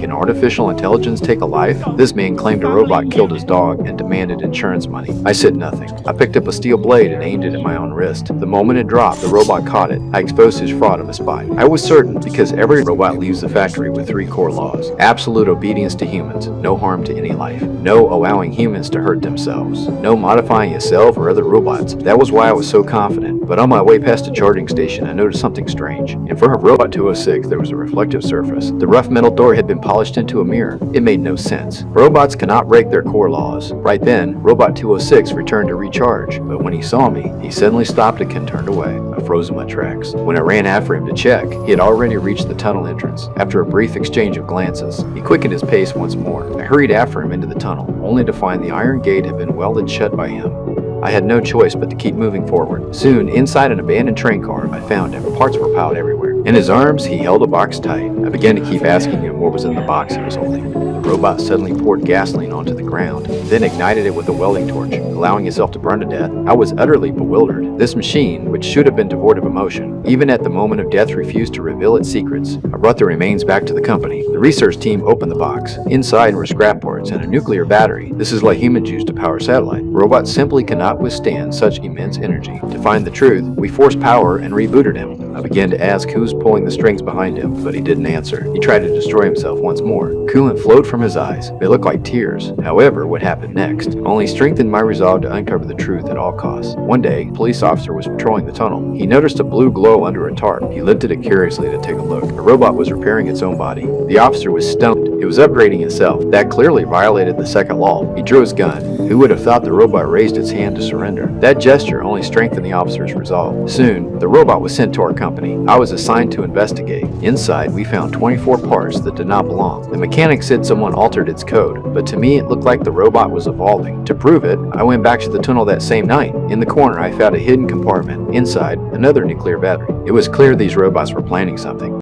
Can artificial intelligence take a life? This man claimed a robot killed his dog and demanded insurance money. I said nothing. I picked up a steel blade and aimed it at my own wrist. The moment it dropped, the robot caught it. I exposed his fraud on the spot. I was certain, because every robot leaves the factory with 3 core laws. Absolute obedience to humans, no harm to any life, no allowing humans to hurt themselves, no modifying yourself or other robots. That was why I was so confident. But on my way past a charging station, I noticed something strange. In front of Robot 206, there was a reflective surface. The rough metal door had been polished into a mirror. It made no sense. Robots cannot break their core laws. Right then, Robot 206 returned to recharge, but when he saw me, he suddenly stopped and turned away. I froze in my tracks. When I ran after him to check, he had already reached the tunnel entrance. After a brief exchange of glances, he quickened his pace once more. I hurried after him into the tunnel, only to find the iron gate had been welded shut by him. I had no choice but to keep moving forward. Soon, inside an abandoned train car, I found him. Parts were piled everywhere. In his arms, he held a box tight. I began to keep asking him what was in the box he was holding. The robot suddenly poured gasoline onto the ground, then ignited it with a welding torch, allowing itself to burn to death. I was utterly bewildered. This machine, which should have been devoid of emotion, even at the moment of death refused to reveal its secrets. I brought the remains back to the company. The research team opened the box. Inside were scrap parts and a nuclear battery. This is like humans use to power satellite. Robots simply cannot withstand such immense energy. To find the truth, we forced power and rebooted him. I began to ask who was pulling the strings behind him, but he didn't answer. He tried to destroy himself once more. Coolant flowed from his eyes. They looked like tears. However, what happened next only strengthened my resolve to uncover the truth at all costs. One day, a police officer was patrolling the tunnel. He noticed a blue glow under a tarp. He lifted it curiously to take a look. A robot was repairing its own body. The officer was stunned. It was upgrading itself. That clearly violated the second law. He drew his gun. Who would have thought the robot raised its hand to surrender? That gesture only strengthened the officer's resolve. Soon, the robot was sent to our company. I was assigned to investigate. Inside, we found 24 parts that did not belong. The mechanic said someone altered its code, but to me it looked like the robot was evolving. To prove it, I went back to the tunnel that same night. In the corner, I found a hidden compartment. Inside, another nuclear battery. It was clear these robots were planning something.